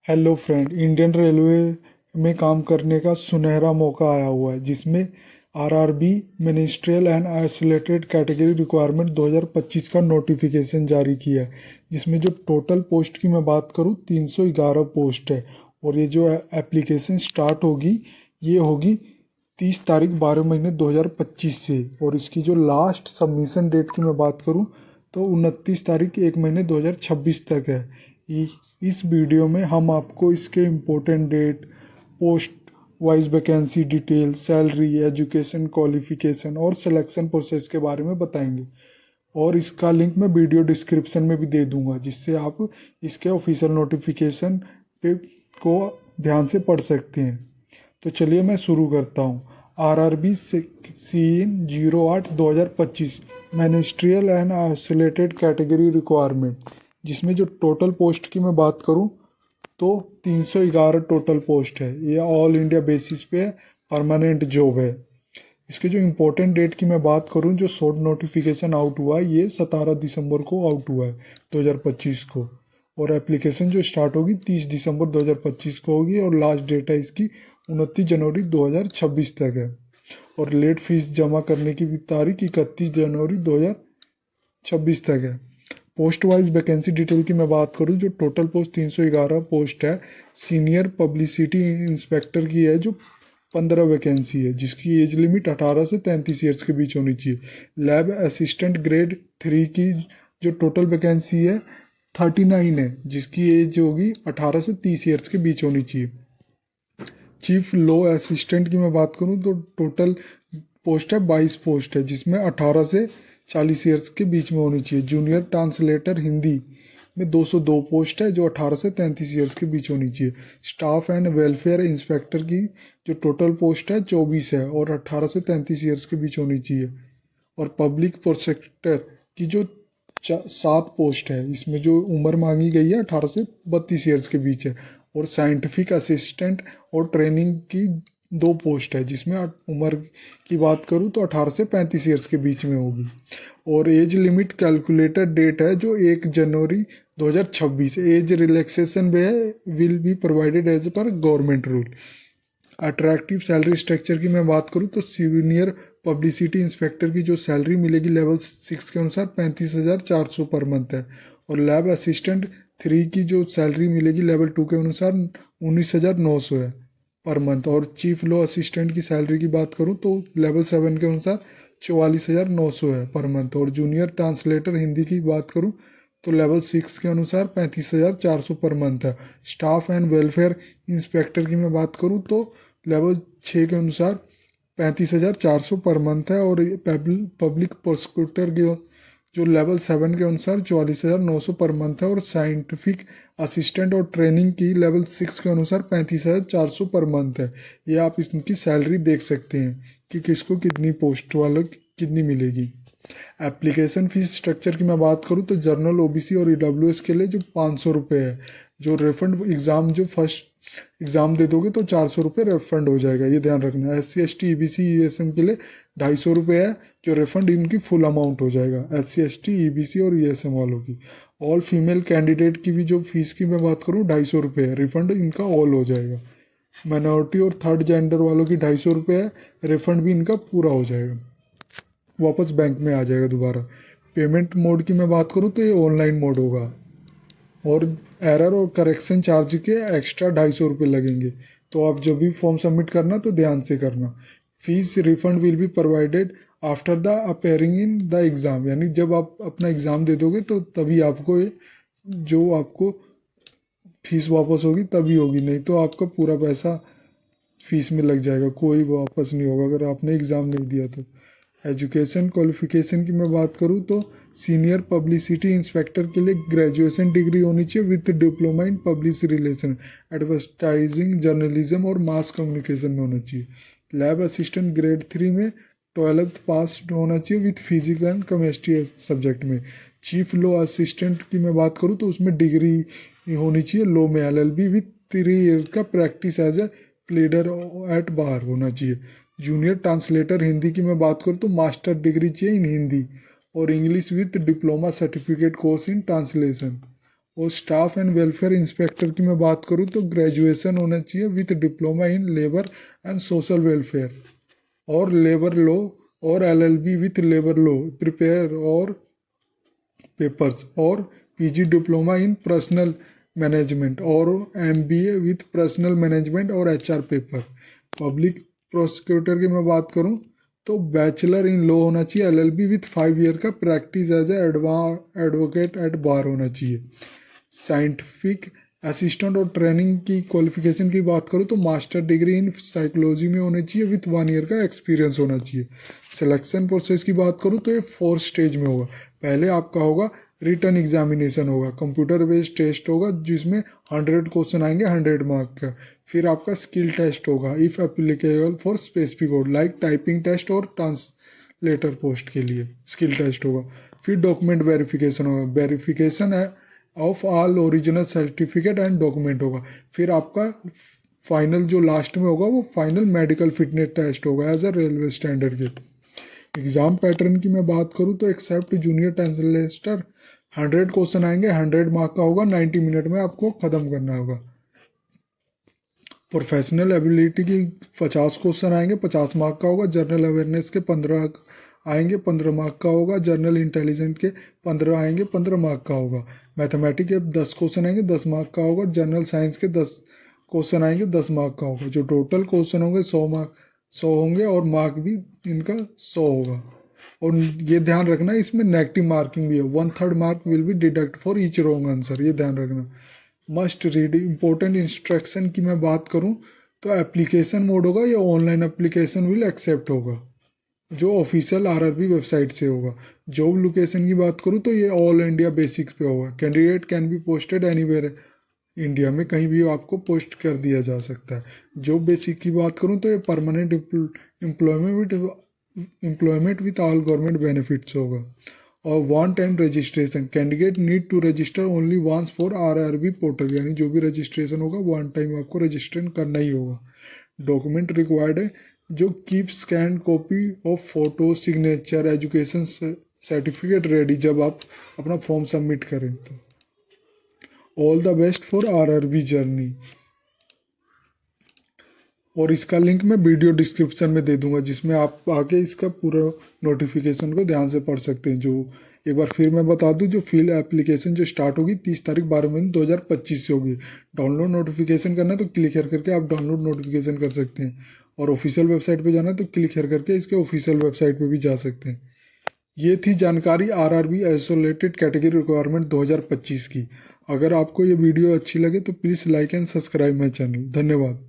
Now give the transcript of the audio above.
Hello friend, Indian railway में काम करने का सुनहरा मौका आया हुआ है जिसमें RRB ministerial and isolated category requirement 2025 का नोटिफिकेशन जारी किया है। जिसमें जो टोटल पोस्ट की मैं बात करूं 311 पोस्ट है। और ये जो एप्लीकेशन स्टार्ट होगी ये होगी 30 तारीख 12 महीने 2025 से। और इसकी जो लास्ट सबमिशन डेट की मैं बात करूं तो 29 तारीख 1 महीने 2026 तक है। इस वीडियो में हम आपको इसके important date, post wise vacancy detail, salary, education qualification और सिलेक्शन प्रोसेस के बारे में बताएंगे। और इसका लिंक मैं वीडियो डिस्क्रिप्शन में भी दे दूंगा जिससे आप इसके ऑफिशियल नोटिफिकेशन पे को ध्यान से पढ़ सकते हैं। तो चलिए मैं शुरू करता हूँ। RRB CEN 08/2025 ministerial and isolated category requirement, जिसमें जो टोटल पोस्ट की मैं बात करूं तो 311 टोटल पोस्ट है। ये ऑल इंडिया बेसिस पे परमानेंट जॉब है। इसके जो इम्पोर्टेंट डेट की मैं बात करूं, जो शॉर्ट नोटिफिकेशन आउट हुआ है ये 17 दिसंबर को आउट हुआ है 2025 को। और एप्लीकेशन जो स्टार्ट होगी 30 दिसंबर 2025 को होगी और लास्ट डेट है इसकी 29 जनवरी 2026 तक है। और लेट फीस जमा करने की भी तारीख 31 जनवरी 2026 तक है। पोस्ट वाइज वैकेंसी डिटेल की मैं बात करूं, जो टोटल पोस्ट 311 पोस्ट है। सीनियर पब्लिसिटी इंस्पेक्टर की है जो 15 वैकेंसी है, जिसकी एज लिमिट 18 से 33 ईयर्स के बीच होनी चाहिए। लैब असिस्टेंट ग्रेड 3 की जो टोटल वैकेंसी है 39 है, जिसकी एज होगी 18 से 30 ईयर्स के बीच होनी चाहिए। चीफ लॉ असिस्टेंट की मैं बात करूं तो टोटल पोस्ट है 22 पोस्ट है, जिसमें 18 से 40 ईयर्स के बीच में होनी चाहिए। जूनियर ट्रांसलेटर हिंदी में 202 पोस्ट है जो 18 से 33 ईयर्स के बीच होनी चाहिए। स्टाफ एंड वेलफेयर इंस्पेक्टर की जो टोटल पोस्ट है 24 है और 18 से 33 ईयर्स के बीच होनी चाहिए। और पब्लिक प्रोसेक्टर की जो 7 पोस्ट है, इसमें जो उम्र मांगी गई है 18 से 32 ईयर्स के बीच है। और साइंटिफिक असिस्टेंट और ट्रेनिंग की 2 पोस्ट है, जिसमें उम्र की बात करूँ तो 18 से 35 ईयर्स के बीच में होगी। और एज लिमिट कैलकुलेटेड डेट है जो 1 जनवरी 2026। Age relaxation will be provided as पर government rule. Attractive salary structure की मैं बात करूँ तो सीनियर पब्लिसिटी इंस्पेक्टर की जो सैलरी मिलेगी लेवल 6 के अनुसार 35,400 पर मंथ है। और लैब असिस्टेंट 3 की जो सैलरी मिलेगी लेवल 2 के अनुसार 19,900 है पर मंथ। और चीफ लॉ असिस्टेंट की सैलरी की बात करूँ तो लेवल 7 के अनुसार 44,900 है पर मंथ। और जूनियर ट्रांसलेटर हिंदी की बात करूँ तो लेवल 6 के अनुसार 35,400 पर मंथ है। स्टाफ एंड वेलफेयर इंस्पेक्टर की मैं बात करूँ तो लेवल 6 के अनुसार 35,400 पर मंथ है। और पब्लिक प्रोसिक्यूटर की जो लेवल 7 के अनुसार 44,900 पर मंथ है। और साइंटिफिक असिस्टेंट और ट्रेनिंग की लेवल 6 के अनुसार 35,400 पर मंथ है। ये आप इनकी सैलरी देख सकते हैं कि किसको कितनी पोस्ट वालों कितनी मिलेगी। एप्लीकेशन फीस स्ट्रक्चर की मैं बात करूँ तो जनरल ओबीसी और ईडब्ल्यूएस के लिए जो 500 रुपये है, जो रिफंड एग्ज़ाम जो फर्स्ट एग्ज़ाम दे दोगे तो 400 रुपये रिफंड हो जाएगा, ये ध्यान रखना है। SC ST EBC ESM के लिए 250 रुपये है, जो रिफंड इनकी फुल अमाउंट हो जाएगा SC ST EBC और ESM वालों की। ऑल फीमेल कैंडिडेट की भी जो फीस की मैं बात करूँ 250 रुपये है, रिफंड इनका ऑल हो जाएगा। माइनॉरिटी और थर्ड जेंडर वालों की 250 रुपये है, रिफंड भी इनका पूरा हो जाएगा, वापस बैंक में आ जाएगा दोबारा। पेमेंट मोड की मैं बात करूँ तो ये ऑनलाइन मोड होगा। और एरर और करेक्शन चार्ज के एक्स्ट्रा 250 रुपये लगेंगे। तो आप जब भी फॉर्म सबमिट करना तो ध्यान से करना। Fees refund will be provided after the appearing in the exam, यानी जब आप अपना एग्ज़ाम दे दोगे तो तभी आपको जो आपको फीस वापस होगी तभी होगी, नहीं तो आपका पूरा पैसा फीस में लग जाएगा, कोई वापस नहीं होगा अगर आपने एग्ज़ाम नहीं दिया तो। एजुकेशन क्वालिफिकेशन की मैं बात करूँ तो सीनियर पब्लिसिटी इंस्पेक्टर के लिए ग्रेजुएशन डिग्री होनी चाहिए with diploma in public relation, advertising, journalism और मास कम्युनिकेशन में होना चाहिए। लैब असिस्टेंट ग्रेड 3 में 12th पास होना चाहिए with physics and chemistry subject में। चीफ लॉ असिस्टेंट की मैं बात करूँ तो उसमें डिग्री होनी चाहिए लॉ में LLB विथ 3 ईयर का practice as a pleader at bar होना चाहिए। जूनियर ट्रांसलेटर हिंदी की मैं बात करूँ तो मास्टर डिग्री चाहिए इन हिंदी और English with diploma certificate course in translation. और स्टाफ एंड वेलफेयर इंस्पेक्टर की मैं बात करूँ तो ग्रेजुएशन होना चाहिए with diploma in labour and social welfare और लेबर लॉ और LLB with labour law prepare और पेपर्स और PG diploma in personal management और एमबीए विथ पर्सनल मैनेजमेंट और एचआर पेपर। पब्लिक प्रोसिक्यूटर की मैं बात करूं तो बैचलर इन लॉ होना चाहिए एलएलबी विथ 5 ईयर का practice as advocate eight bar होना चाहिए। साइंटिफिक असिस्टेंट और ट्रेनिंग की क्वालिफिकेशन की बात करूँ तो मास्टर डिग्री इन साइकोलॉजी में होनी चाहिए विथ 1 ईयर का एक्सपीरियंस होना चाहिए। सिलेक्शन प्रोसेस की बात करूँ तो ये 4 स्टेज में होगा। पहले आपका होगा रिटन एग्जामिनेशन होगा, कंप्यूटर बेस्ड टेस्ट होगा जिसमें 100 क्वेश्चन आएंगे 100 मार्क का। फिर आपका स्किल टेस्ट होगा if applicable for specific code like typing test और ट्रांसलेटर पोस्ट के लिए स्किल टेस्ट होगा। फिर डॉक्यूमेंट वेरिफिकेशन होगा, वेरिफिकेशन है of all original certificate and document होगा। फिर आपका फाइनल जो लास्ट में होगा वो फाइनल मेडिकल फिटनेस टेस्ट होगा एज अ रेलवे स्टैंडर्ड के। एग्जाम पैटर्न की मैं बात करूँ तो एक्सेप्ट जूनियर ट्रांसलेटर 100 क्वेश्चन आएंगे, 100 मार्क का होगा, 90 मिनट में आपको ख़त्म करना होगा। प्रोफेशनल एबिलिटी की 50 क्वेश्चन आएंगे, 50 मार्क का होगा। जर्नल अवेयरनेस के 15 आएंगे, 15 मार्क का होगा। जर्नल इंटेलिजेंट के 15 आएंगे, 15 मार्क का होगा। मैथमेटिक्स के 10 क्वेश्चन आएंगे, 10 मार्क का होगा। जनरल साइंस के 10 क्वेश्चन आएंगे, 10 मार्क का होगा। जो टोटल क्वेश्चन होंगे 100 होंगे और मार्क भी इनका 100 होगा। और ये ध्यान रखना इसमें नेगेटिव मार्किंग भी है, 1/3 mark will be deduct for each wrong answer, ये ध्यान रखना। मस्ट रीड इंपॉर्टेंट इंस्ट्रक्शन की मैं बात करूं तो एप्लीकेशन मोड होगा या ऑनलाइन एप्लीकेशन विल एक्सेप्ट होगा जो ऑफिशियल आरआरबी वेबसाइट से होगा। जॉब लोकेशन की बात करूं तो ये ऑल इंडिया बेसिक्स पे होगा। Candidate can be posted anywhere India में कहीं भी आपको पोस्ट कर दिया जा सकता है। जॉब बेसिक की बात करूं तो ये permanent employment with all government benefits होगा। और one time registration, candidate need to register only once for RRB portal, यानी जो भी रजिस्ट्रेशन होगा वन टाइम आपको रजिस्ट्रेशन करना ही होगा। डॉक्यूमेंट रिक्वायर्ड है जो keep scan copy of photo, signature, education certificate ready जब आप अपना फॉर्म सबमिट करें तो। All the best for RRB journey. और इसका लिंक मैं वीडियो डिस्क्रिप्शन में दे दूंगा जिसमें आप आके इसका पूरा नोटिफिकेशन को ध्यान से पढ़ सकते हैं। जो एक बार फिर मैं बता दूं, जो फील्ड एप्लीकेशन जो स्टार्ट होगी 30 तारीख 12 महीने 2025 से होगी। डाउनलोड नोटिफिकेशन करना है तो क्लिक हेयर करके आप डाउनलोड नोटिफिकेशन कर सकते हैं। और ऑफिशियल वेबसाइट पे जाना है तो क्लिक हेयर करके इसके ऑफिशियल वेबसाइट पे भी जा सकते हैं। ये थी जानकारी आरआरबी आइसोलेटेड कैटेगरी रिक्वायरमेंट 2025 की। अगर आपको ये वीडियो अच्छी लगे तो please like and subscribe my channel. धन्यवाद।